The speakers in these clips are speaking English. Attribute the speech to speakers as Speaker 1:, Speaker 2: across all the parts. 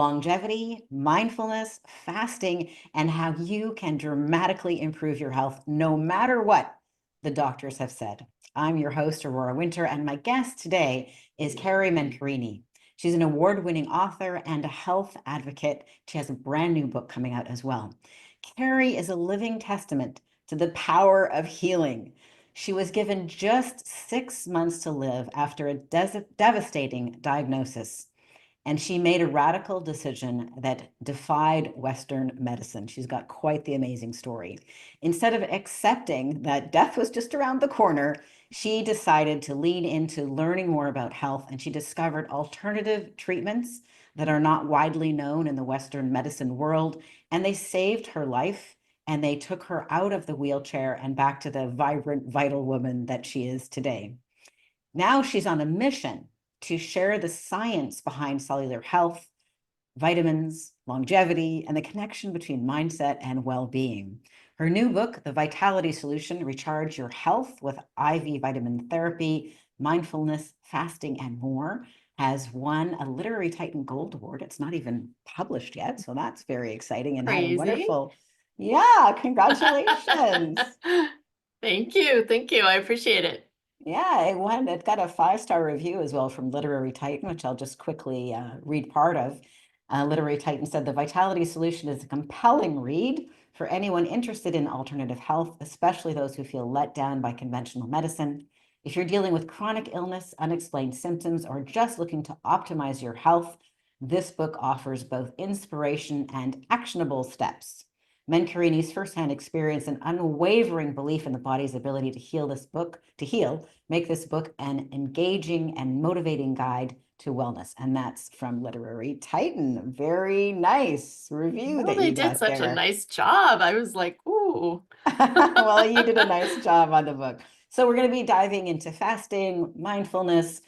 Speaker 1: longevity, mindfulness, fasting, and how you can dramatically improve your health no matter what the doctors have said. I'm your host, Aurora Winter, and my guest today is Carey Mencarini. She's an award-winning author and a health advocate. She has a brand new book coming out as well. Carey is a living testament to the power of healing. She was given just 6 months to live after a devastating diagnosis. And she made a radical decision that defied Western medicine. She's got quite the amazing story. Instead of accepting that death was just around the corner, she decided to lean into learning more about health, and she discovered alternative treatments that are not widely known in the Western medicine world. And they saved her life, and they took her out of the wheelchair and back to the vibrant, vital woman that she is today. Now she's on a mission to share the science behind cellular health, vitamins, longevity, and the connection between mindset and well-being. Her new book, The Vitality Solution, Recharge Your Health with IV Vitamin Therapy, Mindfulness, Fasting, and More, has won a Literary Titan Gold Award. It's not even published yet, so that's very exciting and had a wonderful, yeah, congratulations.
Speaker 2: Thank you. Thank you. I appreciate it.
Speaker 1: Yeah, it won. It got a 5-star review as well from Literary Titan, which I'll just quickly read part of. Literary Titan said the Vitality Solution is a compelling read for anyone interested in alternative health, especially those who feel let down by conventional medicine. If you're dealing with chronic illness, unexplained symptoms, or just looking to optimize your health, this book offers both inspiration and actionable steps. Mencarini's firsthand experience and unwavering belief in the body's ability to heal, make this book an engaging and motivating guide to wellness. And that's from Literary Titan. Very nice review
Speaker 2: Well,
Speaker 1: that
Speaker 2: they
Speaker 1: you
Speaker 2: did
Speaker 1: got
Speaker 2: such a
Speaker 1: there.
Speaker 2: nice job. I was like, ooh.
Speaker 1: Well, you did a nice job on the book. So we're going to be diving into fasting, mindfulness,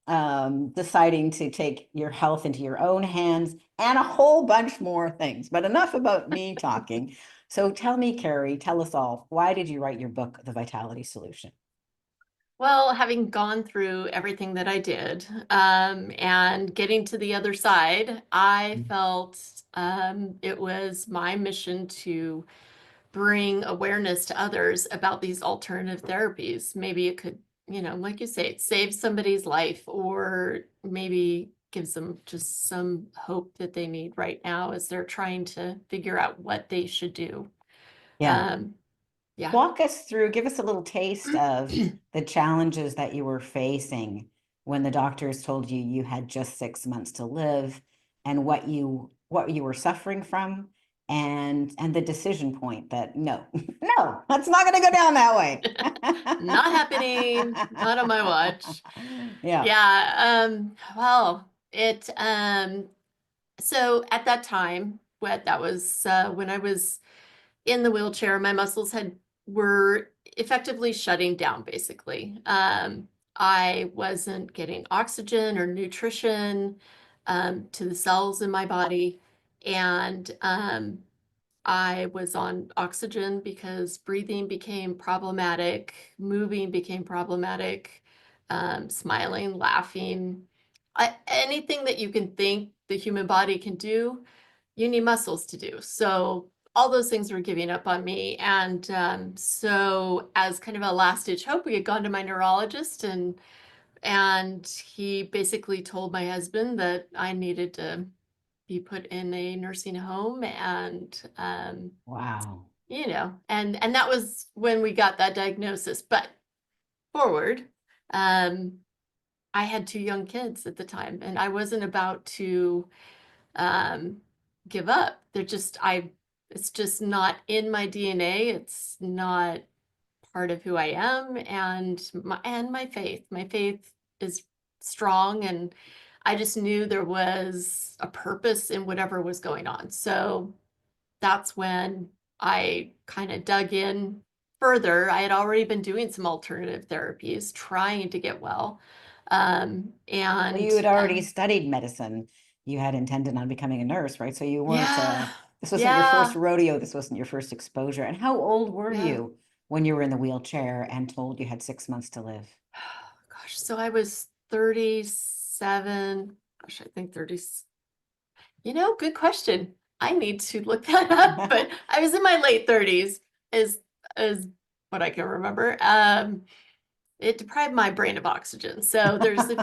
Speaker 1: deciding to take your health into your own hands, and a whole bunch more things. But enough about me talking. So tell me, Carey, tell us all, why did you write your book, The Vitality Solution?
Speaker 2: Well, having gone through everything that I did, and getting to the other side, I felt it was my mission to bring awareness to others about these alternative therapies. Maybe it could, like you say, save somebody's life, or maybe gives them just some hope that they need right now as they're trying to figure out what they should do.
Speaker 1: Yeah.
Speaker 2: Um, yeah.
Speaker 1: Walk us through, give us a little taste of the challenges that you were facing when the doctors told you you had just 6 months to live, and what you were suffering from, and the decision point that no, no, that's not going to go down that way.
Speaker 2: Not happening, not on my watch.
Speaker 1: Yeah.
Speaker 2: Yeah, well, so at that time, that was when I was in the wheelchair, my muscles were effectively shutting down, basically. I wasn't getting oxygen or nutrition to the cells in my body, and I was on oxygen because breathing became problematic, moving became problematic, smiling, laughing. Anything that you can think the human body can do, you need muscles to do. So all those things were giving up on me. And so as kind of a last ditch hope, we had gone to my neurologist, and he basically told my husband that I needed to be put in a nursing home, and
Speaker 1: Wow.
Speaker 2: and that was when we got that diagnosis. But forward, um I had 2 young kids at the time, and I wasn't about to um give up. It's just not in my DNA. It's not part of who I am, and my faith is strong, and I just knew there was a purpose in whatever was going on. So that's when I kind of dug in further. I had already been doing some alternative therapies, trying to get well.
Speaker 1: Well,
Speaker 2: And
Speaker 1: you had already studied medicine. You had intended on becoming a nurse, right? So you weren't,
Speaker 2: yeah,
Speaker 1: this wasn't your first
Speaker 2: yeah,
Speaker 1: rodeo. This wasn't your first exposure. And how old were
Speaker 2: yeah.
Speaker 1: you when you were in the wheelchair and told you had 6 months to live?
Speaker 2: Gosh, so I was 37. Gosh, I think 30. Good question. I need to look that up, but I was in my late 30s is what I can remember. It deprived my brain of oxygen. So there's a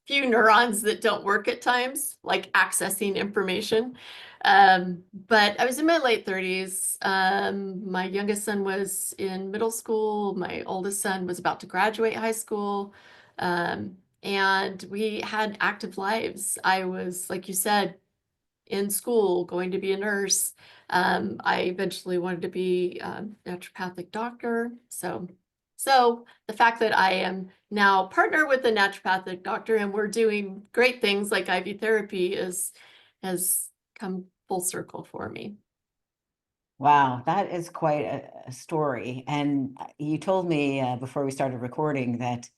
Speaker 2: few neurons that don't work at times, like accessing information. But I was in my late 30s. My youngest son was in middle school. My oldest son was about to graduate high school. And we had active lives. I was, like you said, in school, going to be a nurse. I eventually wanted to be a naturopathic doctor. So the fact that I am now partner with a naturopathic doctor and we're doing great things like IV therapy has come full circle for me.
Speaker 1: Wow, that is quite a story. And you told me before we started recording that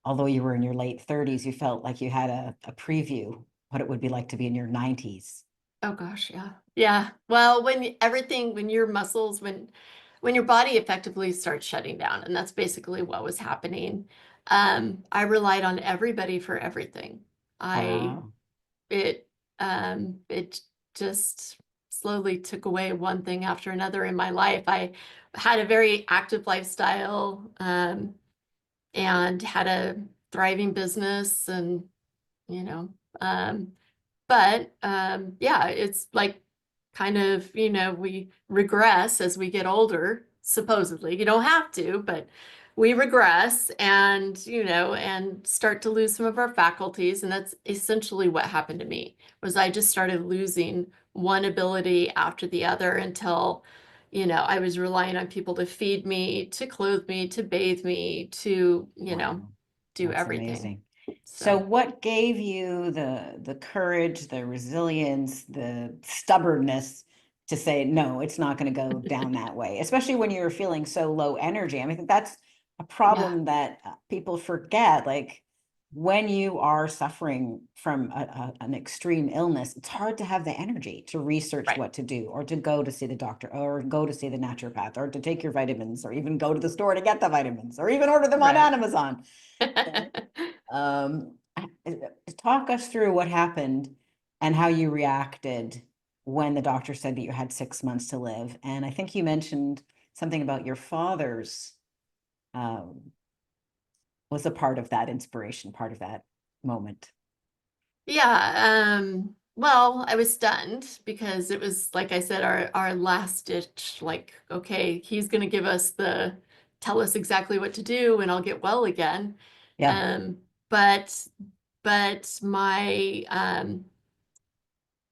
Speaker 1: although you were in your late 30s, you felt like you had a preview what it would be like to be in your 90s.
Speaker 2: Oh gosh, yeah. Yeah. Well, when your muscles, when your body effectively starts shutting down, and that's basically what was happening. I relied on everybody for everything. I
Speaker 1: Wow.
Speaker 2: it it just slowly took away one thing after another in my life. I had a very active lifestyle, and had a thriving business and you know, um, but yeah, it's like kind of, we regress as we get older, supposedly. You don't have to, but we regress and start to lose some of our faculties. And that's essentially what happened to me, was I just started losing one ability after the other until, I was relying on people to feed me, to clothe me, to bathe me, to,
Speaker 1: Wow.
Speaker 2: do
Speaker 1: That's
Speaker 2: everything.
Speaker 1: amazing. So
Speaker 2: So,
Speaker 1: what gave you the courage, the resilience, the stubbornness to say, no, it's not going to go down that way, especially when you're feeling so low energy? I mean, that's a
Speaker 2: yeah,
Speaker 1: problem that people forget. Like when you are suffering from an extreme illness, it's hard to have the energy to research
Speaker 2: right.
Speaker 1: what to do or to go to see the doctor or go to see the naturopath or to take your vitamins or even go to the store to get the vitamins or even order them on
Speaker 2: Right.
Speaker 1: Amazon. Um, Talk us through what happened and how you reacted when the doctor said that you had 6 months to live. And I think you mentioned something about your father's um, was a part of that inspiration, part of that moment.
Speaker 2: Yeah, well, I was stunned because it was, like I said, our last ditch, like, okay, he's gonna tell us exactly what to do and I'll get well again.
Speaker 1: Yeah,
Speaker 2: Um, but my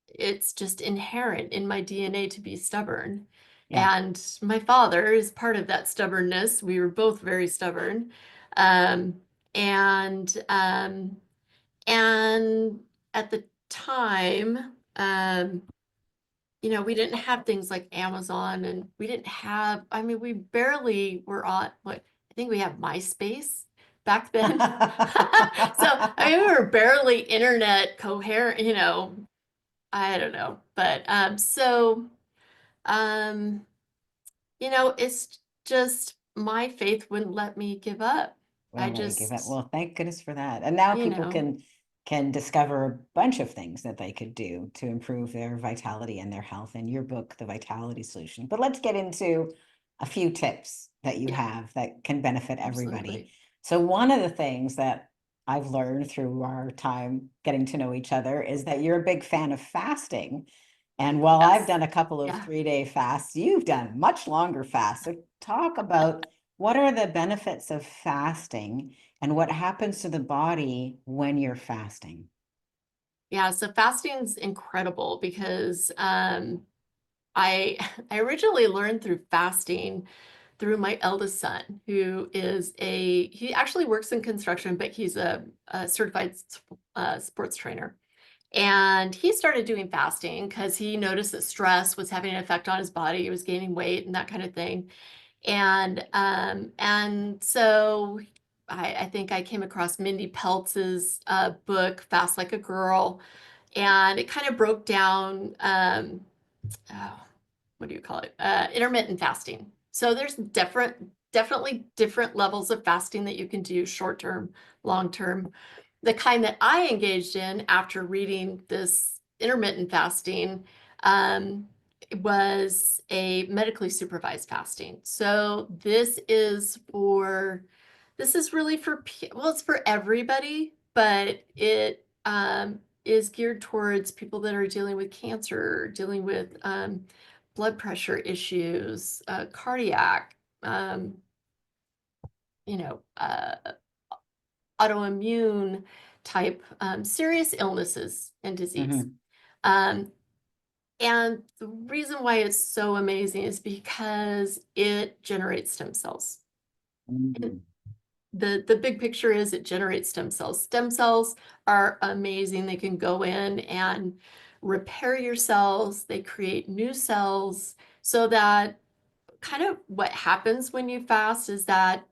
Speaker 2: it's just inherent in my DNA to be stubborn.
Speaker 1: yeah.
Speaker 2: And my father is part of that stubbornness. We were both very stubborn. Um, and and at the time, we didn't have things like Amazon and we didn't have, I mean, we barely were on what I think we have MySpace back then. So, I mean, we were barely internet coherent, I don't know. But um, it's just my faith wouldn't let me give up. I
Speaker 1: Well, let you give it.
Speaker 2: just,
Speaker 1: Well, thank goodness for that. And now
Speaker 2: you
Speaker 1: people
Speaker 2: know,
Speaker 1: can discover a bunch of things that they could do to improve their vitality and their health. In your book, The Vitality Solution. But let's get into a few tips that you
Speaker 2: yeah,
Speaker 1: have that can benefit everybody.
Speaker 2: absolutely.
Speaker 1: So one of the things that I've learned through our time getting to know each other is that you're a big fan of fasting. And while I've
Speaker 2: Yes.
Speaker 1: done a couple of
Speaker 2: Yeah.
Speaker 1: 3-day fasts, you've done much longer fasts. So talk about what are the benefits of fasting and what happens to the body when you're fasting?
Speaker 2: Yeah, so fasting's incredible because I I originally learned through fasting through my eldest son, who he actually works in construction, but he's a certified sports trainer. And he started doing fasting because he noticed that stress was having an effect on his body. He was gaining weight and that kind of thing. And so I think I came across Mindy Peltz's book, Fast Like a Girl, and it kind of broke down oh, what do you call it? Intermittent fasting. So there's definitely different levels of fasting that you can do, short term, long term. The kind that I engaged in after reading this intermittent fasting um, was a medically supervised fasting. So this is really for, well, it's for everybody, but it is geared towards people that are dealing with cancer, dealing with blood pressure issues, cardiac, um, you know, autoimmune type serious illnesses and disease.
Speaker 1: Hmm.
Speaker 2: Um, and the reason why it's so amazing is because it generates stem cells. And
Speaker 1: Hmm.
Speaker 2: the big picture is it generates stem cells. Stem cells are amazing. They can go in and repair your cells. They create new cells so that kind of what happens when you fast is that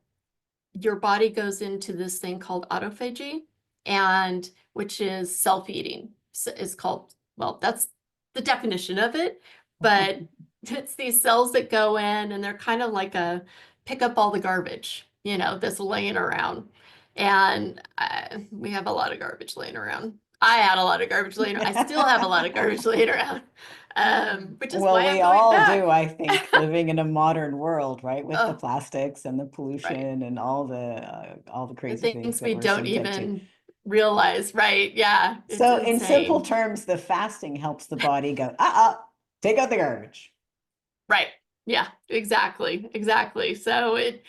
Speaker 2: your body goes into this thing called autophagy, and which is self-eating. So it's called, well, that's the definition of it, but it's these cells that go in and they're kind of like a pick up all the garbage, that's laying around. And we have a lot of garbage laying around. I had a lot of garbage laying around. I still have a lot of garbage laying around, which is
Speaker 1: Well,
Speaker 2: why I'm
Speaker 1: we
Speaker 2: going
Speaker 1: all
Speaker 2: back.
Speaker 1: do, I think, living in a modern world, right? With the
Speaker 2: Oh,
Speaker 1: plastics and the
Speaker 2: right.
Speaker 1: pollution and all the
Speaker 2: The
Speaker 1: crazy things
Speaker 2: things
Speaker 1: that
Speaker 2: we
Speaker 1: we're
Speaker 2: don't
Speaker 1: subject to.
Speaker 2: even realize, right? Yeah, it's
Speaker 1: So, in simple
Speaker 2: insane.
Speaker 1: terms, the fasting helps the body go, take out the garbage.
Speaker 2: Right. Yeah, exactly. Exactly. So it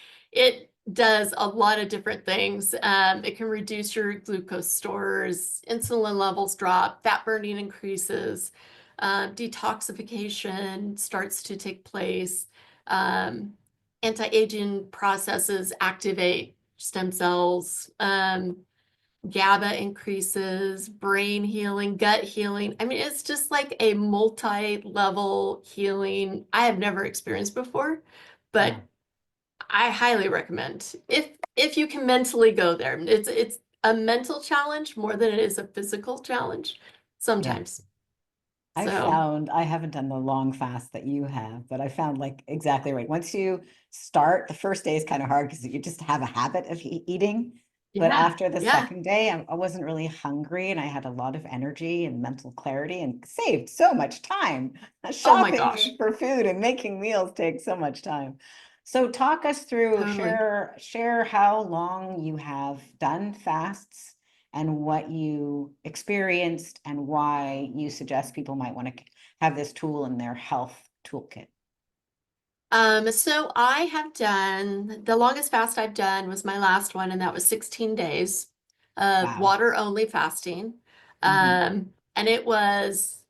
Speaker 2: does a lot of different things. It can reduce your glucose stores, insulin levels drop, fat burning increases, detoxification starts to take place, um, anti-aging processes activate stem cells. GABA increases, brain healing, gut healing. I mean, it's just like a multi-level healing I have never experienced before, but
Speaker 1: Wow.
Speaker 2: I highly recommend if you can mentally go there. It's a mental challenge more than it is a physical challenge
Speaker 1: Yeah.
Speaker 2: sometimes.
Speaker 1: I
Speaker 2: So,
Speaker 1: found I haven't done the long fast that you have, but I found like exactly right. Once you start, the first day is kind of hard because you just have a habit of eating. But
Speaker 2: yeah,
Speaker 1: after the
Speaker 2: yeah.
Speaker 1: second day, I wasn't really hungry and I had a lot of energy and mental clarity and saved so much time.
Speaker 2: Oh my
Speaker 1: Shopping
Speaker 2: gosh,
Speaker 1: for food and making meals takes so much time. So talk us through,
Speaker 2: totally.
Speaker 1: share how long you have done fasts and what you experienced and why you suggest people might want to have this tool in their health toolkit.
Speaker 2: So I have done the longest fast I've done was my last one, and that was 16 days of
Speaker 1: Wow.
Speaker 2: water only fasting.
Speaker 1: Hmm.
Speaker 2: And it was,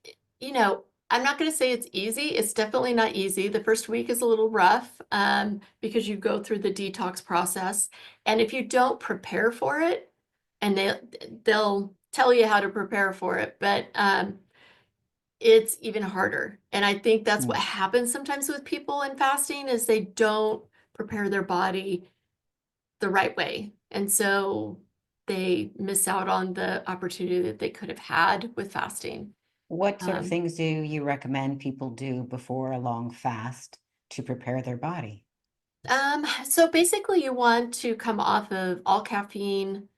Speaker 2: I'm not going to say it's easy. It's definitely not easy. The first week is a little rough because you go through the detox process. And if you don't prepare for it, and they'll tell you how to prepare for it, but it's even harder. And I think that's what happens sometimes with people in fasting is they don't prepare their body the right way. And so they miss out on the opportunity that they could have had with fasting.
Speaker 1: What sort of
Speaker 2: Um,
Speaker 1: things do you recommend people do before a long fast to prepare their body?
Speaker 2: so basically you want to come off of all caffeine,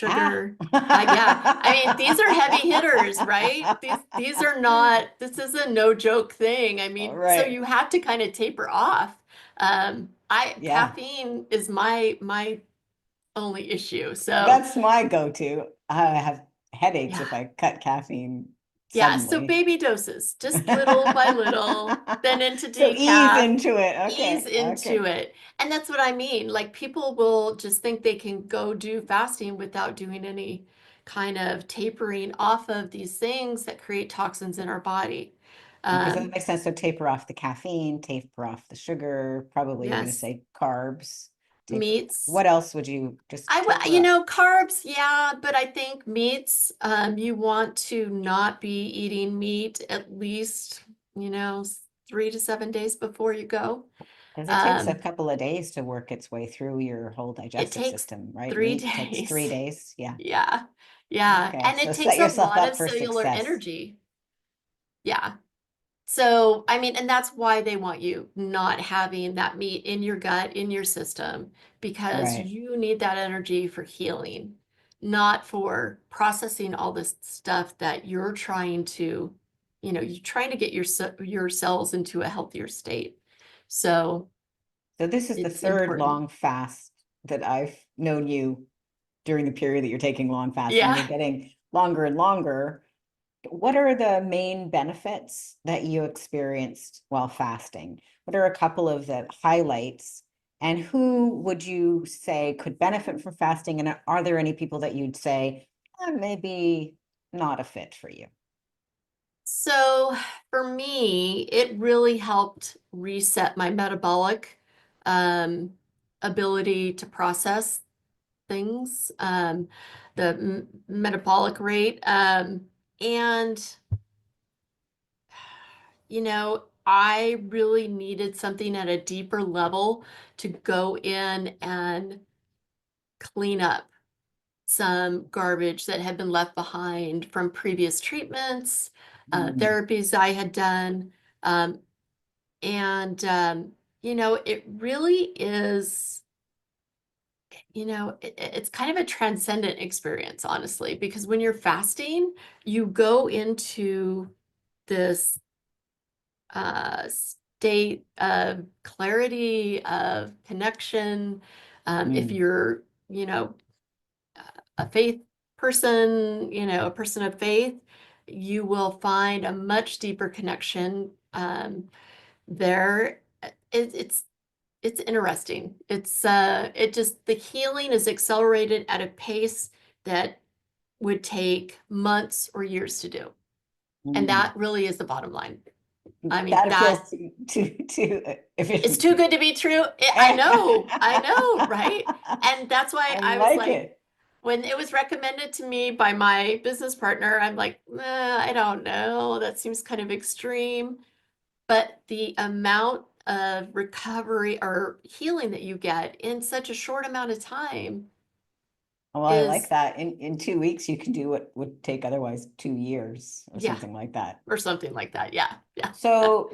Speaker 1: Ah.
Speaker 2: sugar. Yeah, I mean, these are heavy hitters, right? These are not, this is a no joke thing. I
Speaker 1: All
Speaker 2: mean, so
Speaker 1: right.
Speaker 2: you have to kind of taper off.
Speaker 1: Yeah.
Speaker 2: Caffeine is my only issue. So
Speaker 1: That's my go-to. I have headaches if
Speaker 2: yeah.
Speaker 1: I cut caffeine
Speaker 2: Yeah, so
Speaker 1: suddenly.
Speaker 2: baby doses, just little by little, then into
Speaker 1: So ease
Speaker 2: decaf,
Speaker 1: into it.
Speaker 2: ease
Speaker 1: Okay.
Speaker 2: into
Speaker 1: Okay.
Speaker 2: it. And that's what I mean. Like people will just think they can go do fasting without doing any kind of tapering off of these things that create toxins in our body.
Speaker 1: Okay, so that
Speaker 2: Um,
Speaker 1: makes sense. So taper off the caffeine, taper off the sugar. Probably you're going to
Speaker 2: yes,
Speaker 1: say carbs. Taper.
Speaker 2: meats.
Speaker 1: What else would you just
Speaker 2: I would,
Speaker 1: taper up?
Speaker 2: carbs, yeah, but I think meats, you want to not be eating meat at least, 3 to 7 days before you go.
Speaker 1: Because it takes a
Speaker 2: Um,
Speaker 1: couple of days to work its way through your whole
Speaker 2: it
Speaker 1: digestive
Speaker 2: takes
Speaker 1: system, right?
Speaker 2: three
Speaker 1: Meat takes three
Speaker 2: days.
Speaker 1: days. Yeah.
Speaker 2: Yeah. Yeah.
Speaker 1: Okay.
Speaker 2: And
Speaker 1: So
Speaker 2: it
Speaker 1: set
Speaker 2: takes a
Speaker 1: yourself
Speaker 2: lot
Speaker 1: up
Speaker 2: of
Speaker 1: for
Speaker 2: cellular
Speaker 1: success.
Speaker 2: energy. Yeah. So, I mean, and that's why they want you not having that meat in your gut, in your system, because
Speaker 1: Right.
Speaker 2: you need that energy for healing. not for processing all this stuff that you're trying to, you're trying to get your cells into a healthier state. So
Speaker 1: So this is the
Speaker 2: it's
Speaker 1: third
Speaker 2: important.
Speaker 1: long fast that I've known you during the period that you're taking long fasts, and
Speaker 2: Yeah.
Speaker 1: they're getting longer and longer. What are the main benefits that you experienced while fasting? What are a couple of the highlights? And who would you say could benefit from fasting? And are there any people that you'd say, maybe not a fit for you?
Speaker 2: So for me, it really helped reset my metabolic um, ability to process things, the metabolic rate. And, I really needed something at a deeper level to go in and clean up some garbage that had been left behind from previous treatments,
Speaker 1: Mm,
Speaker 2: therapies I had done. Um, and, it really is, it's kind of a transcendent experience, honestly, because when you're fasting, you go into this state of clarity, of connection. If
Speaker 1: mm,
Speaker 2: you're, a faith person, a person of faith, you will find a much deeper connection there. It's interesting. The healing is accelerated at a pace that would take months or years to do. And
Speaker 1: mm.
Speaker 2: that really is the bottom line. I mean,
Speaker 1: That feels too
Speaker 2: it's
Speaker 1: efficient.
Speaker 2: too good to be true. I know, right? And that's why
Speaker 1: I
Speaker 2: I was
Speaker 1: like
Speaker 2: like,
Speaker 1: it.
Speaker 2: when it was recommended to me by my business partner, I'm like, I don't know. That seems kind of extreme. But the amount of recovery or healing that you get in such a short amount of time
Speaker 1: Well, I like
Speaker 2: is,
Speaker 1: that. In 2 weeks, you can do what would take otherwise 2 years or
Speaker 2: yeah,
Speaker 1: something like that.
Speaker 2: or something like that. Yeah, yeah,
Speaker 1: So,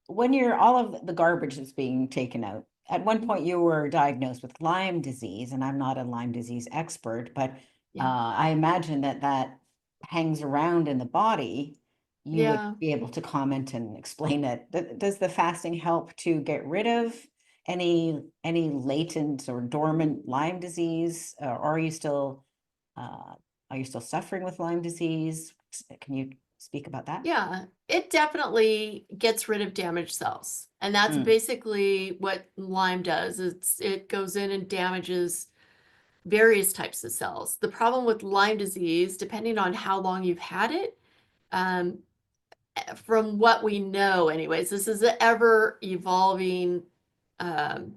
Speaker 1: when you're all of the garbage that's being taken out, at one point you were diagnosed with Lyme disease, and I'm not a Lyme disease expert, but
Speaker 2: yeah,
Speaker 1: I imagine that that hangs around in the body. You would
Speaker 2: yeah.
Speaker 1: be able to comment and explain it. Does the fasting help to get rid of any latent or dormant Lyme disease? Or uh, are you still suffering with Lyme disease? Can you speak about that?
Speaker 2: Yeah, it definitely gets rid of damaged cells. And that's
Speaker 1: Mm,
Speaker 2: basically what Lyme does. It goes in and damages various types of cells. The problem with Lyme disease, depending on how long you've had it, um, from what we know anyways, this is an ever evolving um,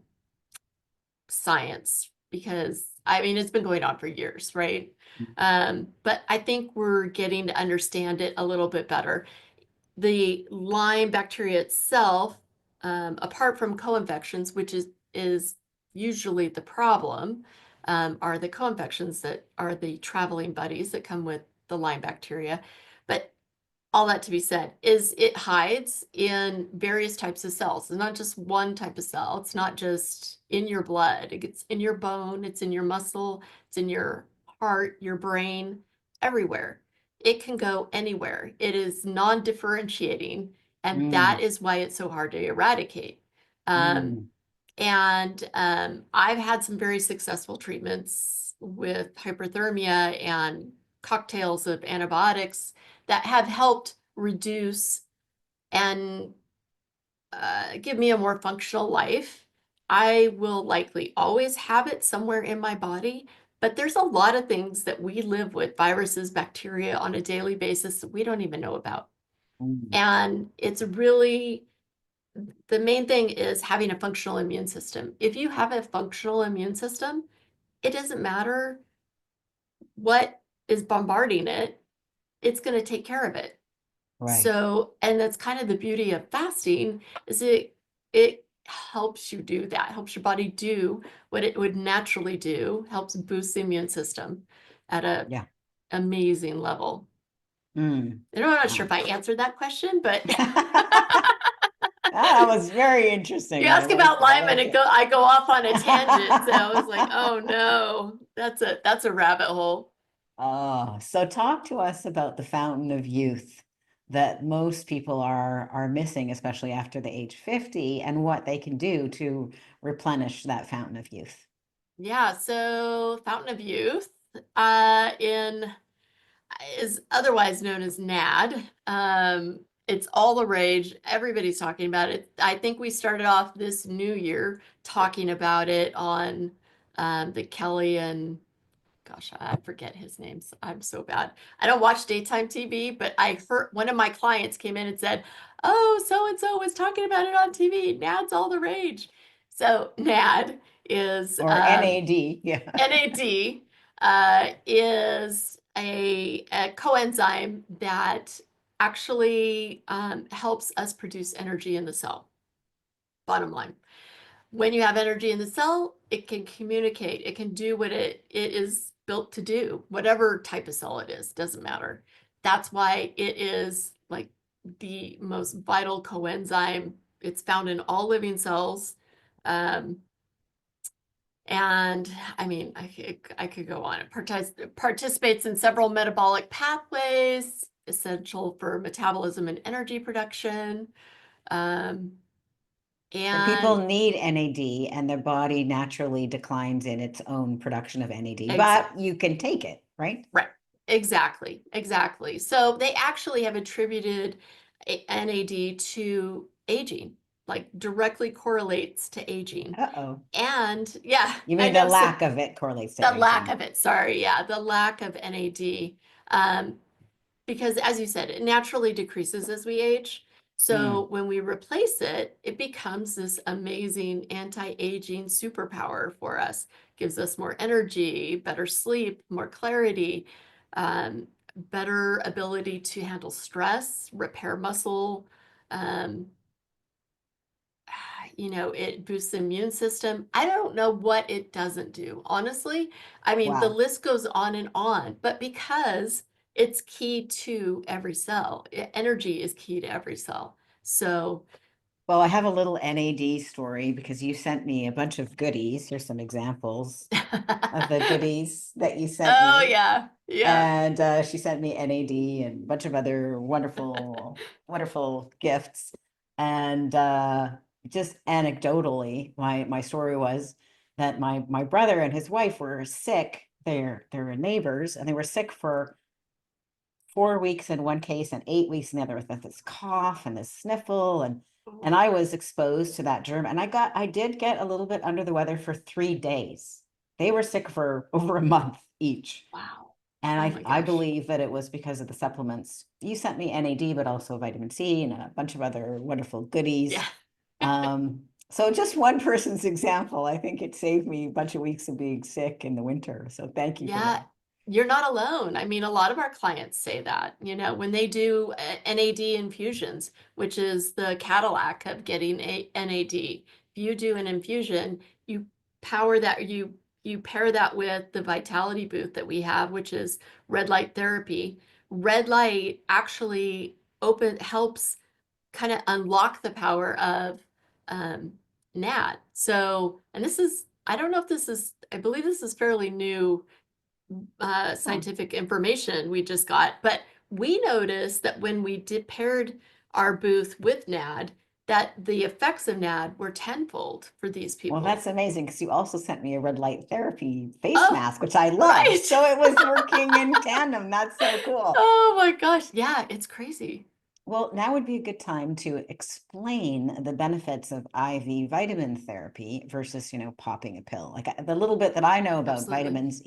Speaker 2: science because I mean it's been going on for years, right? But I think we're getting to understand it a little bit better. The Lyme bacteria itself, apart from co-infections, which is usually the problem, are the co-infections that are the traveling buddies that come with the Lyme bacteria. But all that to be said is it hides in various types of cells. It's not just one type of cell. It's not just in your blood. It's in your bone, it's in your muscle, it's in your heart, your brain, everywhere. It can go anywhere. It is non-differentiating, and that
Speaker 1: mm,
Speaker 2: is why it's so hard to eradicate. Um,
Speaker 1: mm.
Speaker 2: and I've had some very successful treatments with hyperthermia and cocktails of antibiotics that have helped reduce and give me a more functional life. I will likely always have it somewhere in my body, but there's a lot of things that we live with, viruses, bacteria on a daily basis that we don't even know about.
Speaker 1: Mm,
Speaker 2: And it's really the main thing is having a functional immune system. If you have a functional immune system, it doesn't matter what is bombarding it, it's going to take care of it.
Speaker 1: right.
Speaker 2: So, and that's kind of the beauty of fasting is it helps you do that, helps your body do what it would naturally do, helps boost the immune system at a
Speaker 1: Yeah.
Speaker 2: amazing level.
Speaker 1: Mm.
Speaker 2: And I'm not sure
Speaker 1: Wow.
Speaker 2: if I answered that question, but
Speaker 1: That was very interesting.
Speaker 2: You
Speaker 1: I
Speaker 2: ask
Speaker 1: like
Speaker 2: about
Speaker 1: it. I
Speaker 2: Lyman
Speaker 1: like
Speaker 2: and
Speaker 1: it.
Speaker 2: I go off on a tangent. So I was like, oh no, that's a rabbit hole.
Speaker 1: Oh, so talk to us about the fountain of youth that most people are missing, especially after the age 50, and what they can do to replenish that fountain of youth.
Speaker 2: Yeah, so Fountain of Youth, in is otherwise known as NAD. It's all the rage. Everybody's talking about it. I think we started off this new year talking about it on the Kelly and gosh, I forget his name. I'm so bad. I don't watch daytime TV, but I heard one of my clients came in and said, "Oh, so and so was talking about it on TV. NAD's all the rage." So NAD is
Speaker 1: Or NAD, yeah.
Speaker 2: NAD is a coenzyme that actually helps us produce energy in the cell. Bottom line, when you have energy in the cell, it can communicate. It can do what it is built to do, whatever type of cell it is, doesn't matter. That's why it is like the most vital coenzyme. It's found in all living cells. Um, and I mean, I could go on. It participates in several metabolic pathways, essential for metabolism and energy production. Um,
Speaker 1: So people
Speaker 2: and
Speaker 1: need NAD and their body naturally declines in its own production of NAD, but
Speaker 2: exactly.
Speaker 1: you can take it, right?
Speaker 2: Right. Exactly. Exactly. So they actually have attributed NAD to aging, like directly correlates to aging.
Speaker 1: Uh-oh.
Speaker 2: And yeah,
Speaker 1: You
Speaker 2: I
Speaker 1: mean the
Speaker 2: know. So
Speaker 1: lack of it correlates to
Speaker 2: the lack
Speaker 1: aging.
Speaker 2: of it, sorry. Yeah, the lack of NAD. Um, because as you said, it naturally decreases as we age.
Speaker 1: Hmm.
Speaker 2: So when we replace it, it becomes this amazing anti-aging superpower for us. Gives us more energy, better sleep, more clarity, better ability to handle stress, repair muscle. Um, it boosts the immune system. I don't know what it doesn't do, honestly. I mean, the
Speaker 1: Wow.
Speaker 2: list goes on, but because it's key to every cell, energy is key to every cell. So,
Speaker 1: Well, I have a little NAD story because you sent me a bunch of goodies. Here's some examples of the goodies that you sent
Speaker 2: oh
Speaker 1: me.
Speaker 2: yeah, yeah.
Speaker 1: And she sent me NAD and a bunch of other wonderful, wonderful gifts. And just anecdotally, my story was that my brother and his wife were sick. They're neighbors, and they were sick for 4 weeks in one case and 8 weeks in the other with this cough and this sniffle and I was exposed to that germ and I did get a little bit under the weather for 3 days. They were sick for over a month each.
Speaker 2: Wow.
Speaker 1: And
Speaker 2: Oh
Speaker 1: I,
Speaker 2: my
Speaker 1: I
Speaker 2: gosh.
Speaker 1: believe that it was because of the supplements. You sent me NAD, but also vitamin C and a bunch of other wonderful goodies.
Speaker 2: Yeah.
Speaker 1: So just one person's example, I think it saved me a bunch of weeks of being sick in the winter. So thank you for
Speaker 2: Yeah,
Speaker 1: that.
Speaker 2: you're not alone. I mean, a lot of our clients say that, when they do NAD infusions, which is the Cadillac of getting a NAD. If you do an infusion, you power that you pair that with the vitality booth that we have, which is red light therapy. Red light actually helps kind of unlock the power of um, NAD. So, and I don't know if I believe this is fairly new
Speaker 1: Huh.
Speaker 2: scientific information we just got, but we noticed that when we paired our booth with NAD, that the effects of NAD were tenfold for these
Speaker 1: Well,
Speaker 2: people.
Speaker 1: that's amazing because you also sent me a red light therapy face
Speaker 2: Oh,
Speaker 1: mask, which I love.
Speaker 2: right.
Speaker 1: So it was working in tandem. That's so cool.
Speaker 2: Oh my gosh. Yeah, it's crazy.
Speaker 1: Well, now would be a good time to explain the benefits of IV vitamin therapy versus, popping a pill. Like the little bit that I know about
Speaker 2: Absolutely.
Speaker 1: vitamins,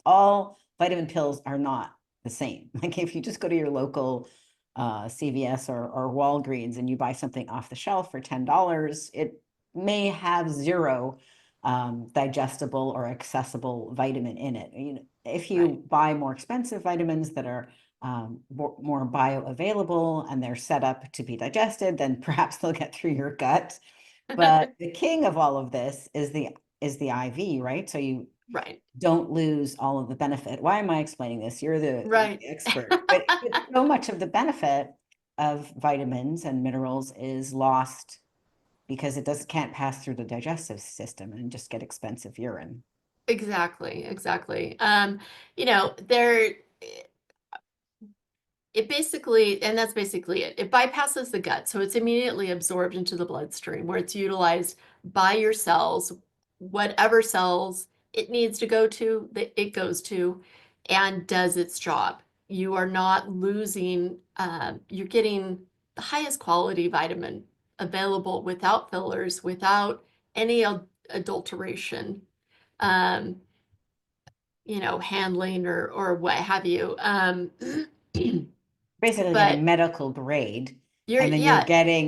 Speaker 1: all vitamin pills are not the same. Like if you just go to your local CVS or Walgreens and you buy something off the shelf for $10, it may have zero digestible or accessible vitamin in it. If
Speaker 2: Right.
Speaker 1: you buy more expensive vitamins that are more bioavailable and they're set up to be digested, then perhaps they'll get through your gut. But the king of all of this is the IV, right? So you
Speaker 2: Right.
Speaker 1: don't lose all of the benefit. Why am I explaining this? You're
Speaker 2: Right.
Speaker 1: the expert. But so much of the benefit of vitamins and minerals is lost because it can't pass through the digestive system and just get expensive urine.
Speaker 2: Exactly, exactly. There it basically, and that's basically it. It bypasses the gut, so it's immediately absorbed into the bloodstream where it's utilized by your cells, whatever cells it needs to go to, that it goes to, and does its job. You are not losing, you're getting the highest quality vitamin available without fillers, without any adulteration, um, handling or what have you.
Speaker 1: Basically getting
Speaker 2: But
Speaker 1: medical grade,
Speaker 2: you're,
Speaker 1: and then
Speaker 2: yeah,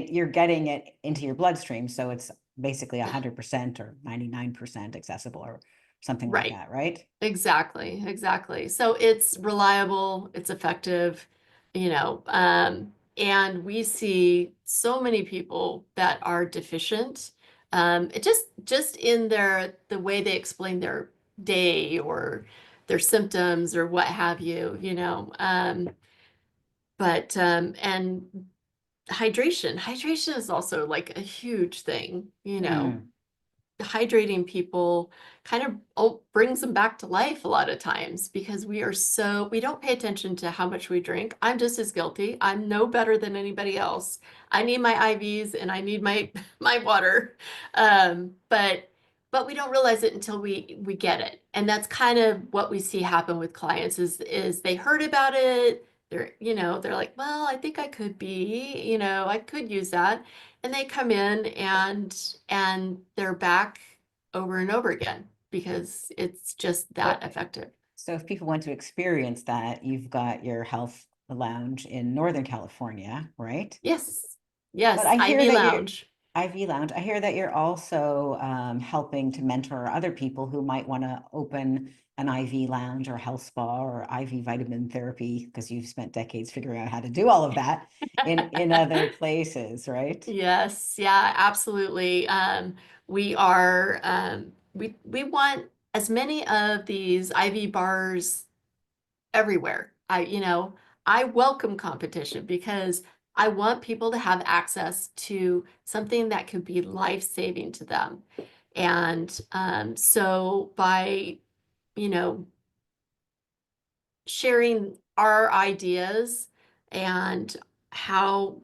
Speaker 1: you're getting it into your bloodstream, so it's basically 100% or 99% accessible or something like
Speaker 2: right.
Speaker 1: that, right?
Speaker 2: Exactly, exactly. So it's reliable, it's effective, and we see so many people that are deficient. It just in the way they explain their day or their symptoms or what have you, but and hydration is also like a huge thing,
Speaker 1: Hmm.
Speaker 2: hydrating people kind of brings them back to life a lot of times because we don't pay attention to how much we drink. I'm just as guilty. I'm no better than anybody else. I need my IVs and I need my my water. But we don't realize it until we get it. And that's kind of what we see happen with clients is they heard about it. They're like, well, I think I could be, I could use that, and they come in and they're back over and over again because it's just
Speaker 1: So,
Speaker 2: that effective.
Speaker 1: so if people want to experience that, you've got your health lounge in Northern California, right?
Speaker 2: Yes.
Speaker 1: But
Speaker 2: Yes,
Speaker 1: I hear
Speaker 2: Ivy
Speaker 1: that you're
Speaker 2: Lounge.
Speaker 1: IV Lounge. I hear that you're also helping to mentor other people who might want to open an IV lounge or health spa or IV vitamin therapy because you've spent decades figuring out how to do all of that in other places, right?
Speaker 2: Yes, yeah, absolutely. We are we want as many of these IV bars everywhere. I welcome competition because I want people to have access to something that could be life-saving to them. And so by, you know, sharing our ideas and how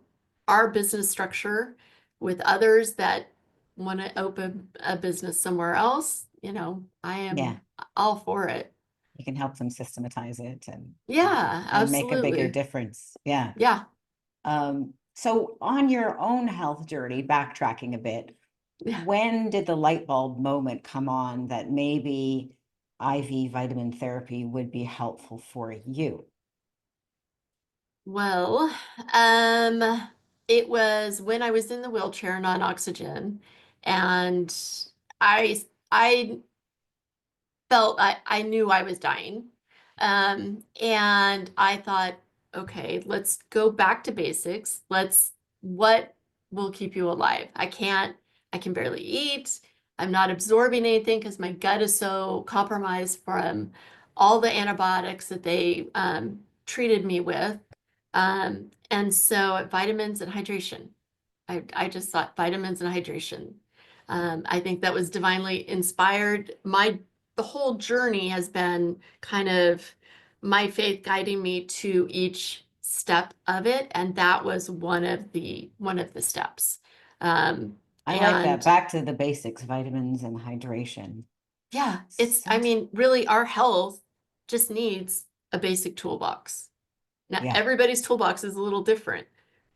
Speaker 2: our business structure with others that want to open a business somewhere else, I
Speaker 1: Yeah,
Speaker 2: am all for it.
Speaker 1: you can help them systematize it
Speaker 2: Yeah,
Speaker 1: and make a bigger
Speaker 2: absolutely.
Speaker 1: difference. Yeah.
Speaker 2: Yeah.
Speaker 1: So on your own health journey, backtracking a bit,
Speaker 2: Yeah.
Speaker 1: when did the light bulb moment come on that maybe IV vitamin therapy would be helpful for you?
Speaker 2: Well, um, it was when I was in the wheelchair, non-oxygen, and I felt I knew I was dying. And I thought, okay, let's go back to basics. What will keep you alive? I can barely eat. I'm not absorbing anything because my gut is so compromised from all the antibiotics that they treated me with. And so vitamins and hydration. I just thought vitamins and hydration. I think that was divinely inspired. The whole journey has been kind of my faith guiding me to each step of it, and that was one of the steps.
Speaker 1: I like that.
Speaker 2: And
Speaker 1: Back to the basics, vitamins and hydration.
Speaker 2: yeah, I
Speaker 1: Some,
Speaker 2: mean, really, our health just needs a basic toolbox. Now,
Speaker 1: yeah,
Speaker 2: everybody's toolbox is a little different,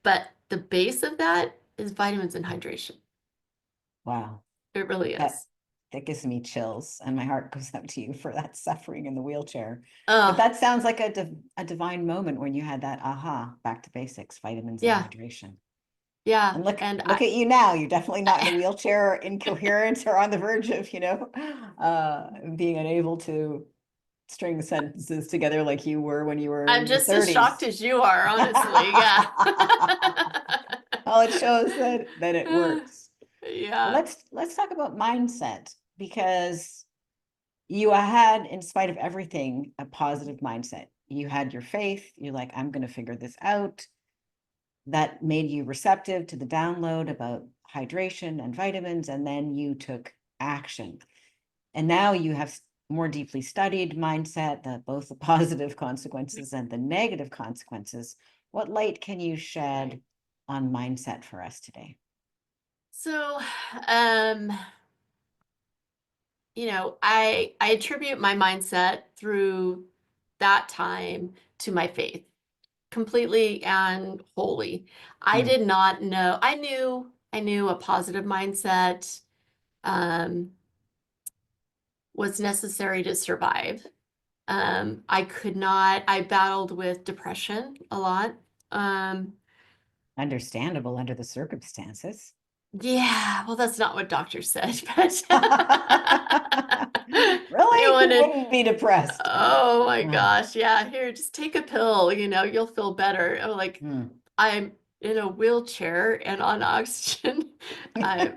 Speaker 2: but the base of that is vitamins and hydration.
Speaker 1: wow.
Speaker 2: It really
Speaker 1: That
Speaker 2: is.
Speaker 1: that gives me chills, and my heart goes out to you for that suffering in the wheelchair. But
Speaker 2: Oh,
Speaker 1: that sounds like a divine moment when you had that aha, back to basics, vitamins and
Speaker 2: yeah,
Speaker 1: hydration.
Speaker 2: yeah.
Speaker 1: And
Speaker 2: And
Speaker 1: look at you now. You're definitely not in a
Speaker 2: I,
Speaker 1: wheelchair, incoherent, or on the verge of, being unable to string sentences together like you were when you were
Speaker 2: I'm
Speaker 1: in your
Speaker 2: just as shocked
Speaker 1: 30s.
Speaker 2: as you are, honestly. Yeah.
Speaker 1: Well, it shows that it works. Well,
Speaker 2: Yeah.
Speaker 1: let's talk about mindset because you had, in spite of everything, a positive mindset. You had your faith. You're like, I'm going to figure this out. That made you receptive to the download about hydration and vitamins, and then you took action. And now you have more deeply studied mindset, both the positive consequences and the negative consequences. What light can you shed on mindset for us today?
Speaker 2: So, I attribute my mindset through that time to my faith completely and wholly. I
Speaker 1: Mm,
Speaker 2: did not know. I knew a positive mindset um, was necessary to survive. I battled with depression a lot. Um,
Speaker 1: understandable under the circumstances.
Speaker 2: yeah, well, that's not what doctors said, but they
Speaker 1: Really? Who
Speaker 2: wanted,
Speaker 1: wouldn't be depressed?
Speaker 2: oh my
Speaker 1: Ah,
Speaker 2: gosh, yeah, here, just take a pill, you'll feel better. I'm like,
Speaker 1: hmm.
Speaker 2: I'm in a wheelchair and on oxygen. I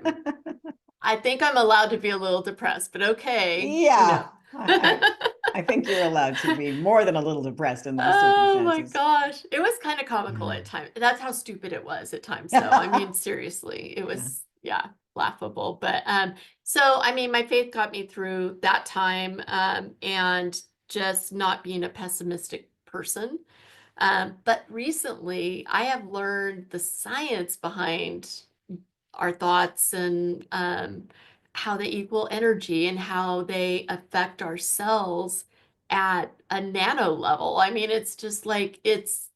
Speaker 2: I think I'm allowed to be a little depressed, but okay.
Speaker 1: Yeah, I think you're allowed to be more than a little depressed in those
Speaker 2: Oh my
Speaker 1: circumstances.
Speaker 2: gosh. It was kind of comical at
Speaker 1: Mm.
Speaker 2: times. That's how stupid it was at times, though. I mean, seriously, it
Speaker 1: Yeah.
Speaker 2: was, yeah, laughable. But so I mean, my faith got me through that time, and just not being a pessimistic person. But recently, I have learned the science behind our thoughts and how they equal energy and how they affect our cells at a nano level. I mean, it's just like it's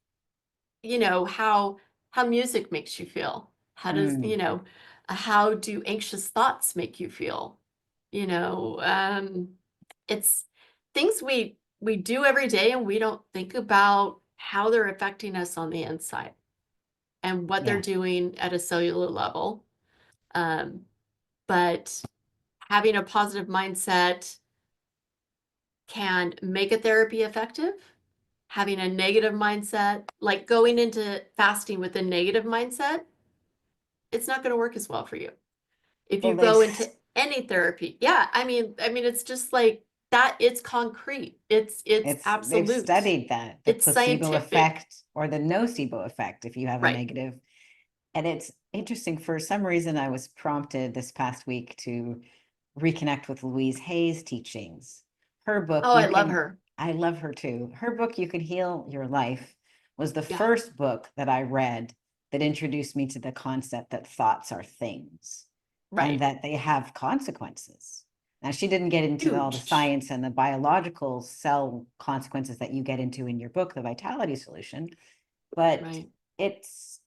Speaker 2: how music makes you feel.
Speaker 1: Mm.
Speaker 2: How do anxious thoughts make you feel? It's things we do every day and we don't think about how they're affecting us on the inside and what they're
Speaker 1: Yeah.
Speaker 2: doing at a cellular level. Um, but having a positive mindset can make a therapy effective. Having a negative mindset, like going into fasting with a negative mindset, it's not going to work as well for you. If
Speaker 1: Well,
Speaker 2: you go into any therapy, yeah, I mean, it's just like that. It's concrete. It's
Speaker 1: they've
Speaker 2: absolute.
Speaker 1: studied that, the
Speaker 2: It's
Speaker 1: placebo
Speaker 2: scientific.
Speaker 1: effect or the nocebo effect if you have a
Speaker 2: Right.
Speaker 1: negative. And it's interesting. For some reason, I was prompted this past week to reconnect with Louise Hay's teachings. Her book,
Speaker 2: Oh, I love her.
Speaker 1: I love her too. Her book, You Can Heal Your Life, was the
Speaker 2: Yeah.
Speaker 1: first book that I read that introduced me to the concept that thoughts are things and
Speaker 2: Right.
Speaker 1: that they have consequences. Now, she didn't get into all the
Speaker 2: Huge.
Speaker 1: science and the biological cell consequences that you get into in your book, The Vitality Solution, but
Speaker 2: Right.
Speaker 1: it's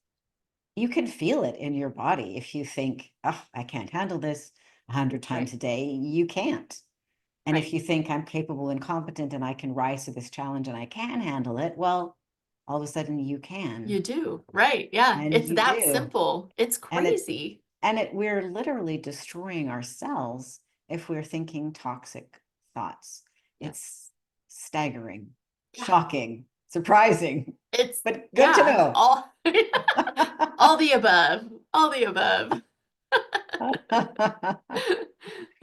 Speaker 1: you can feel it in your body. If you think, oh, I can't handle this 100 times
Speaker 2: Right.
Speaker 1: a day, you can't. And if
Speaker 2: Right.
Speaker 1: you think I'm capable and competent and I can rise to this challenge and I can handle it, well, all of a sudden you can
Speaker 2: You do. Right. Yeah.
Speaker 1: and
Speaker 2: It's
Speaker 1: you
Speaker 2: that
Speaker 1: do.
Speaker 2: simple. It's
Speaker 1: And it
Speaker 2: crazy.
Speaker 1: we're literally destroying ourselves if we're thinking toxic thoughts.
Speaker 2: Yeah.
Speaker 1: It's staggering,
Speaker 2: Yeah.
Speaker 1: shocking, surprising,
Speaker 2: It's,
Speaker 1: but good to
Speaker 2: yeah,
Speaker 1: know.
Speaker 2: all the above. All the above.
Speaker 1: All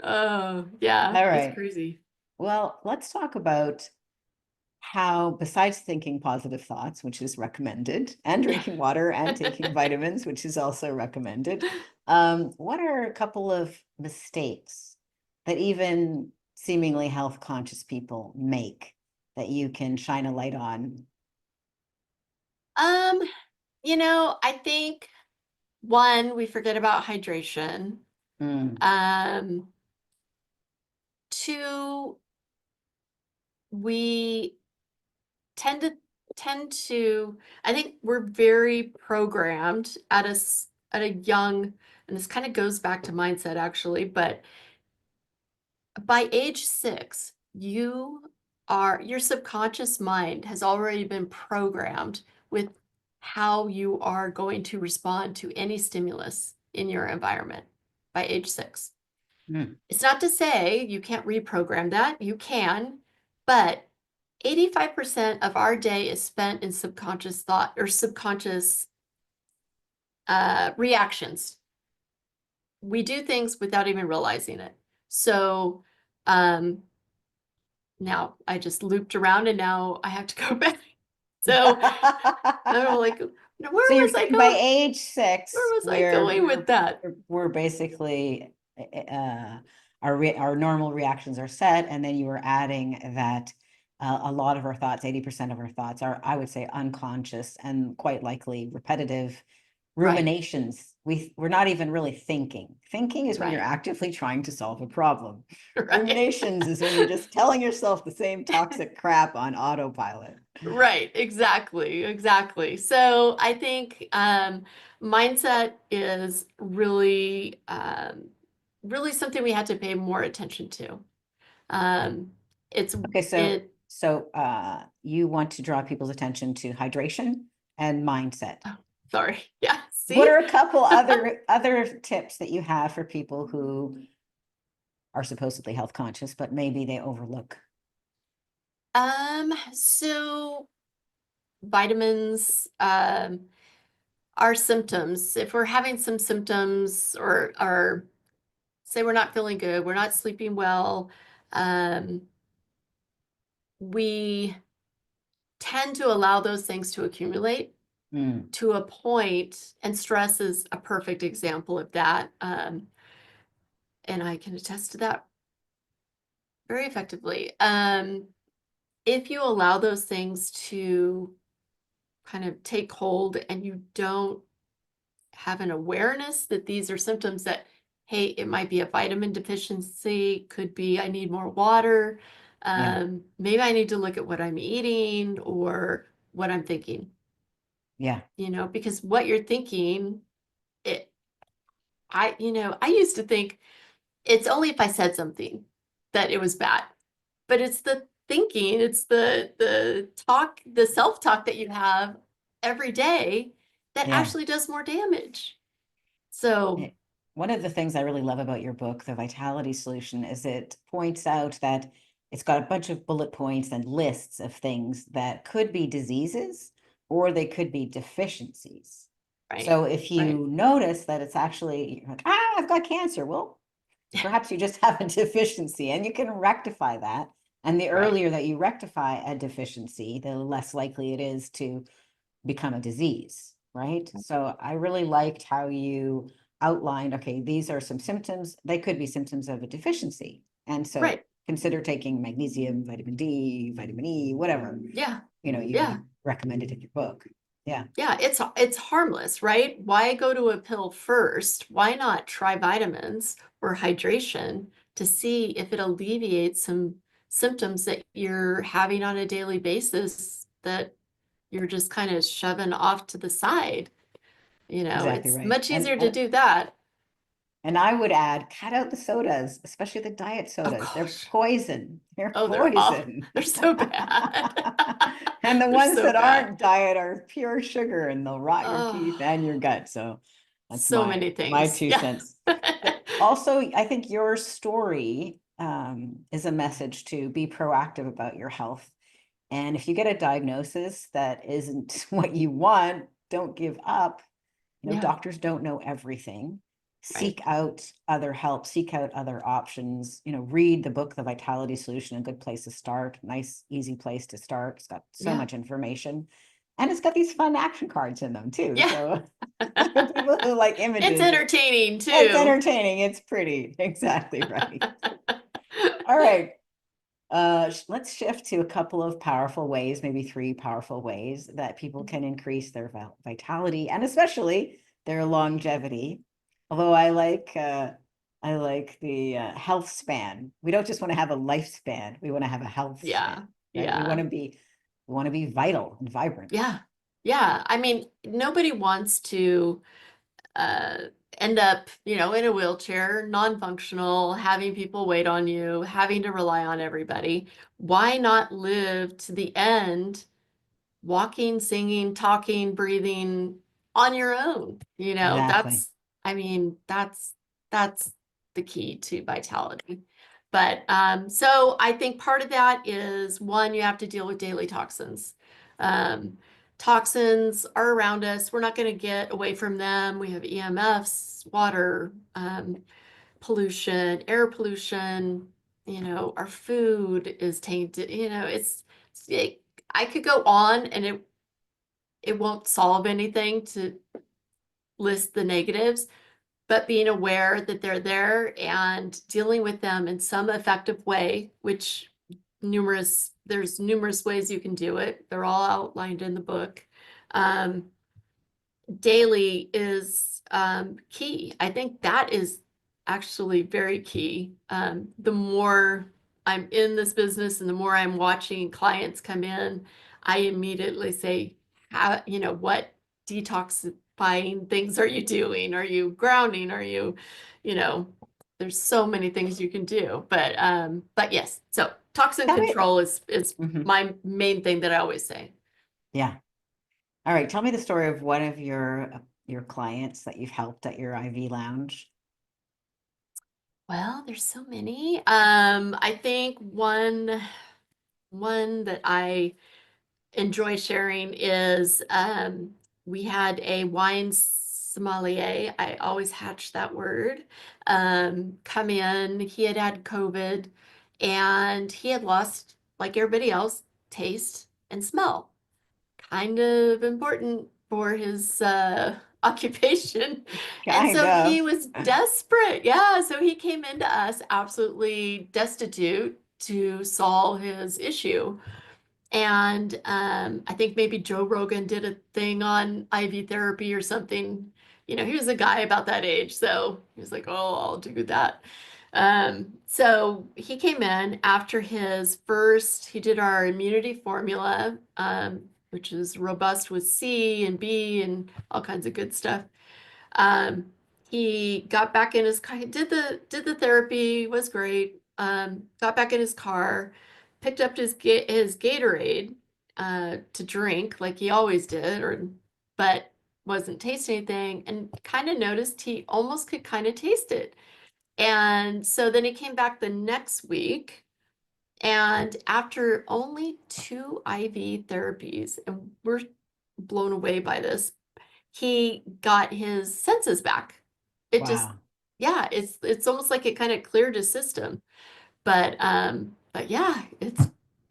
Speaker 2: Oh, yeah. It's
Speaker 1: right.
Speaker 2: crazy.
Speaker 1: Well, let's talk about how, besides thinking positive thoughts, which is recommended, and
Speaker 2: Yeah.
Speaker 1: drinking water and taking vitamins, which is also recommended, what are a couple of mistakes that even seemingly health conscious people make that you can shine a light on?
Speaker 2: Um, I think one, we forget about hydration.
Speaker 1: Mm,
Speaker 2: Um, Two, we tend to tend to I think we're very programmed at a young, and this kind of goes back to mindset actually, but by age 6, your subconscious mind has already been programmed with how you are going to respond to any stimulus in your environment by age 6.
Speaker 1: mm.
Speaker 2: It's not to say you can't reprogram that. You can, but 85% of our day is spent in subconscious thought or subconscious reactions. We do things without even realizing it. So um, now I just looped around and now I have to go back. So I'm like, Where
Speaker 1: So you're
Speaker 2: was I
Speaker 1: by
Speaker 2: going?
Speaker 1: age
Speaker 2: Where
Speaker 1: 6,
Speaker 2: was I
Speaker 1: where
Speaker 2: going with that?
Speaker 1: we're basically our normal reactions are set, and then you were adding that a lot of our thoughts, 80% of our thoughts are, I would say, unconscious and quite likely repetitive
Speaker 2: Right,
Speaker 1: ruminations. We're not even really thinking. Thinking is when you're
Speaker 2: right,
Speaker 1: actively trying to solve a problem.
Speaker 2: right.
Speaker 1: Ruminations is when you're just telling yourself the same toxic crap on autopilot.
Speaker 2: Right, exactly, exactly. So I think mindset is really, really something we have to pay more attention to.
Speaker 1: Yeah.
Speaker 2: Um, it's
Speaker 1: Okay, so
Speaker 2: it.
Speaker 1: you want to draw people's attention to hydration and mindset.
Speaker 2: Oh, sorry. Yeah.
Speaker 1: What
Speaker 2: See.
Speaker 1: are a couple other tips that you have for people who are supposedly health conscious, but maybe they overlook?
Speaker 2: So vitamins are symptoms. If we're having some symptoms or say we're not feeling good, we're not sleeping well, um, we tend to allow those things to accumulate
Speaker 1: Mm,
Speaker 2: to a point, and stress is a perfect example of that. And I can attest to that very effectively. If you allow those things to kind of take hold and you don't have an awareness that these are symptoms that, hey, it might be a vitamin deficiency, could be I need more water.
Speaker 1: yeah,
Speaker 2: Maybe I need to look at what I'm eating or what I'm thinking,
Speaker 1: yeah,
Speaker 2: because what you're thinking, it, I used to think it's only if I said something that it was bad, but it's the thinking, it's the talk, the self-talk that you have every day that
Speaker 1: yeah.
Speaker 2: actually does more damage. So,
Speaker 1: One of the things I really love about your book, The Vitality Solution, is it points out that it's got a bunch of bullet points and lists of things that could be diseases or they could be deficiencies.
Speaker 2: right,
Speaker 1: So if
Speaker 2: right.
Speaker 1: you notice that it's actually, you're like, I've got cancer. Well, perhaps you just have a deficiency and you can rectify that. And the
Speaker 2: Right,
Speaker 1: earlier that you rectify a deficiency, the less likely it is to become a disease, right? So I really liked how you outlined, okay, these are some symptoms. They could be symptoms of a deficiency. And so
Speaker 2: right.
Speaker 1: consider taking magnesium, vitamin D, vitamin E, whatever,
Speaker 2: Yeah,
Speaker 1: you
Speaker 2: yeah,
Speaker 1: recommended in your book. Yeah,
Speaker 2: yeah. It's harmless, right? Why go to a pill first? Why not try vitamins or hydration to see if it alleviates some symptoms that you're having on a daily basis that you're just kind of shoving off to the side?
Speaker 1: exactly
Speaker 2: It's
Speaker 1: right.
Speaker 2: much easier to do that.
Speaker 1: And I would add, cut out the sodas, especially the diet
Speaker 2: Oh
Speaker 1: sodas. They're
Speaker 2: gosh.
Speaker 1: poison. They're
Speaker 2: Oh,
Speaker 1: poison.
Speaker 2: they're so bad.
Speaker 1: And the
Speaker 2: They're
Speaker 1: ones
Speaker 2: so
Speaker 1: that
Speaker 2: bad.
Speaker 1: aren't diet are pure sugar and they'll rot your teeth
Speaker 2: Oh,
Speaker 1: and your gut. So that's
Speaker 2: so many
Speaker 1: my
Speaker 2: things.
Speaker 1: two
Speaker 2: Yeah.
Speaker 1: cents. But also, I think your story is a message to be proactive about your health. And if you get a diagnosis that isn't what you want, don't give up.
Speaker 2: Yeah,
Speaker 1: Doctors don't know everything.
Speaker 2: right.
Speaker 1: Seek out other help, seek out other options. Read the book, The Vitality Solution, a good place to start. Nice, easy place to start. It's got so
Speaker 2: Yeah.
Speaker 1: much information. And it's got these fun action cards in them too.
Speaker 2: Yeah.
Speaker 1: So for people who like
Speaker 2: It's
Speaker 1: images,
Speaker 2: entertaining
Speaker 1: it's
Speaker 2: too.
Speaker 1: entertaining. It's pretty. Exactly right. All right. Let's shift to a couple of powerful ways, maybe 3 powerful ways that people can increase their vitality and especially their longevity. Although I like the health span. We don't just want to have a lifespan. We want to have a health span,
Speaker 2: Yeah.
Speaker 1: right?
Speaker 2: Yeah.
Speaker 1: We want to be vital and vibrant.
Speaker 2: Yeah. Yeah. I mean, nobody wants to uh end up, in a wheelchair, non-functional, having people wait on you, having to rely on everybody. Why not live to the end walking, singing, talking, breathing on your own?
Speaker 1: Exactly.
Speaker 2: That's the key to vitality. But so I think part of that is one, you have to deal with daily toxins. Um, Toxins are around us. We're not going to get away from them. We have EMFs, water, pollution, air pollution. Our food is tainted. I could go on, and it won't solve anything to list the negatives, but being aware that they're there and dealing with them in some effective way, which there's numerous ways you can do it. They're all outlined in the book. Um, Daily is key. I think that is actually very key. The more I'm in this business and the more I'm watching clients come in, I immediately say, what detoxifying things are you doing? Are you grounding? Are you, you know, there's so many things you can do. But yes, so toxin
Speaker 1: Tell me.
Speaker 2: control is
Speaker 1: Mhm.
Speaker 2: my main thing that I always say.
Speaker 1: Yeah. All right. Tell me the story of one of your clients that you've helped at your IV lounge.
Speaker 2: Well, there's so many. I think one that I enjoy sharing is we had a wine sommelier. I always hatch that word. Come in. He had had COVID, and he had lost, like everybody else, taste and smell. Kind of important for his occupation. And
Speaker 1: Kind
Speaker 2: so he
Speaker 1: of.
Speaker 2: was desperate. Yeah. So he came into us absolutely destitute to solve his issue. And I think maybe Joe Rogan did a thing on IV therapy or something. He was a guy about that age. So he was like, oh, I'll do that. So he came in after he did our immunity formula, which is robust with C and B and all kinds of good stuff. Um, he got back in his car, did the therapy, was great. Got back in his car, picked up his Gatorade to drink like he always did, but wasn't tasting anything, and kind of noticed he almost could kind of taste it. And so then he came back the next week, and after only 2 IV therapies, and we're blown away by this, he got his senses back. It just,
Speaker 1: Wow.
Speaker 2: yeah, it's almost like it kind of cleared his system. But yeah,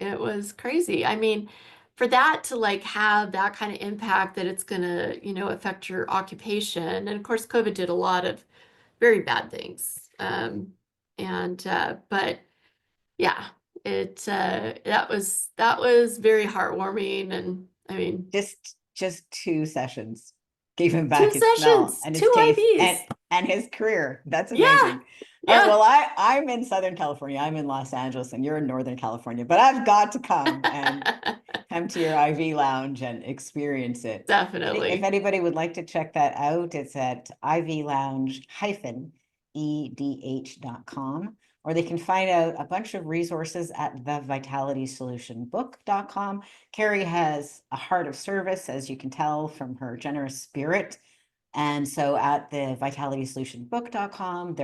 Speaker 2: it was crazy. I mean, for that to like have that kind of impact that it's gonna, affect your occupation. And of course, COVID did a lot of very bad things. But yeah, that was very heartwarming. And I mean,
Speaker 1: Just 2 sessions gave him back
Speaker 2: two
Speaker 1: his smell
Speaker 2: sessions,
Speaker 1: and his
Speaker 2: two
Speaker 1: taste
Speaker 2: IVs.
Speaker 1: and his career. That's
Speaker 2: Yeah,
Speaker 1: amazing. All right,
Speaker 2: yeah.
Speaker 1: well, I'm in Southern California. I'm in Los Angeles, and you're in Northern California, but I've got to come to your IV lounge and experience it. If
Speaker 2: Definitely.
Speaker 1: anybody would like to check that out, it's at ivlounge-edh.com, or they can find out a bunch of resources at thevitalitysolutionbook.com. Carey has a heart of service, as you can tell from her generous spirit. And so at the vitalitysolutionbook.com,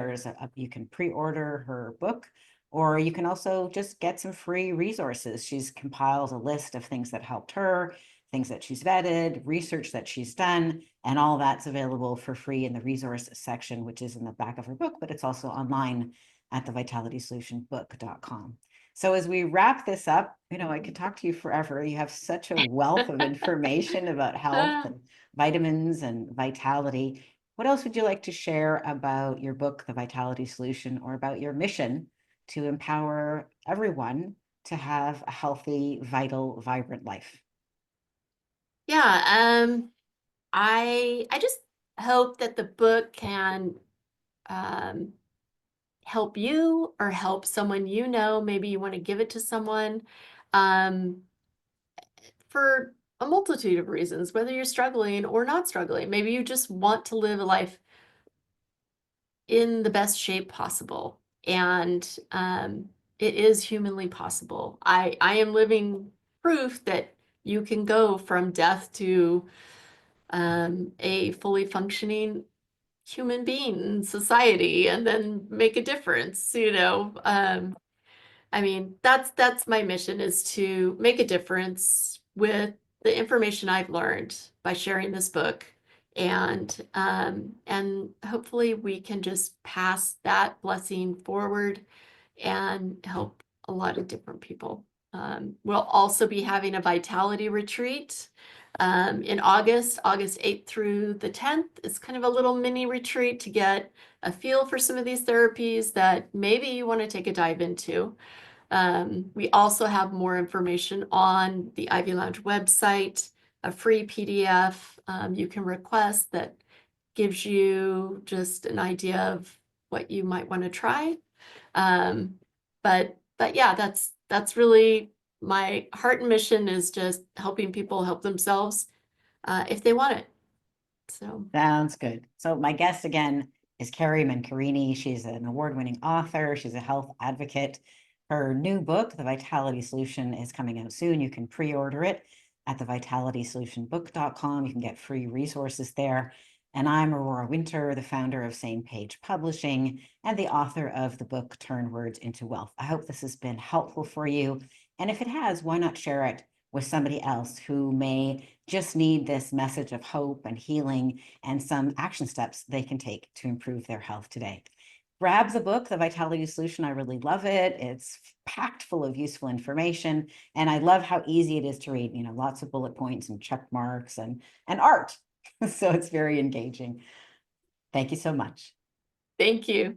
Speaker 1: you can pre-order her book, or you can also just get some free resources. She's compiled a list of things that helped her, things that she's vetted, research that she's done, and all that's available for free in the resource section, which is in the back of her book, but it's also online at the vitalitysolutionbook.com. So as we wrap this up, I could talk to you forever. You have such a wealth of information about health and vitamins and vitality. What else would you like to share about your book, The Vitality Solution, or about your mission to empower everyone to have a healthy, vital, vibrant life?
Speaker 2: Yeah, I just hope that the book can um, help you or help someone you know. Maybe you want to give it to someone um, for a multitude of reasons, whether you're struggling or not struggling. Maybe you just want to live a life in the best shape possible. And it is humanly possible. I am living proof that you can go from death to a fully functioning human being in society and then make a difference. I mean, that's my mission, is to make a difference with the information I've learned by sharing this book. And hopefully we can just pass that blessing forward and help a lot of different people. We'll also be having a vitality retreat In August 8th through the 10th. It's kind of a little mini retreat to get a feel for some of these therapies that maybe you want to take a dive into. We also have more information on the Ivy Lounge website, a free PDF you can request that gives you just an idea of what you might want to try. But yeah, that's really my heart and mission, is just helping people help themselves if they want it. So
Speaker 1: Sounds good. So my guest again is Carey Mencarini. She's an award-winning author. She's a health advocate. Her new book, The Vitality Solution, is coming out soon. You can pre-order it at thevitalitysolutionbook.com. You can get free resources there. And I'm Aurora Winter, the founder of Same Page Publishing and the author of the book Turn Words into Wealth. I hope this has been helpful for you. And if it has, why not share it with somebody else who may just need this message of hope and healing and some action steps they can take to improve their health today. Grab the book, The Vitality Solution. I really love it. It's packed full of useful information. And I love how easy it is to read, lots of bullet points and check marks and art. So it's very engaging. Thank you so much.
Speaker 2: thank you.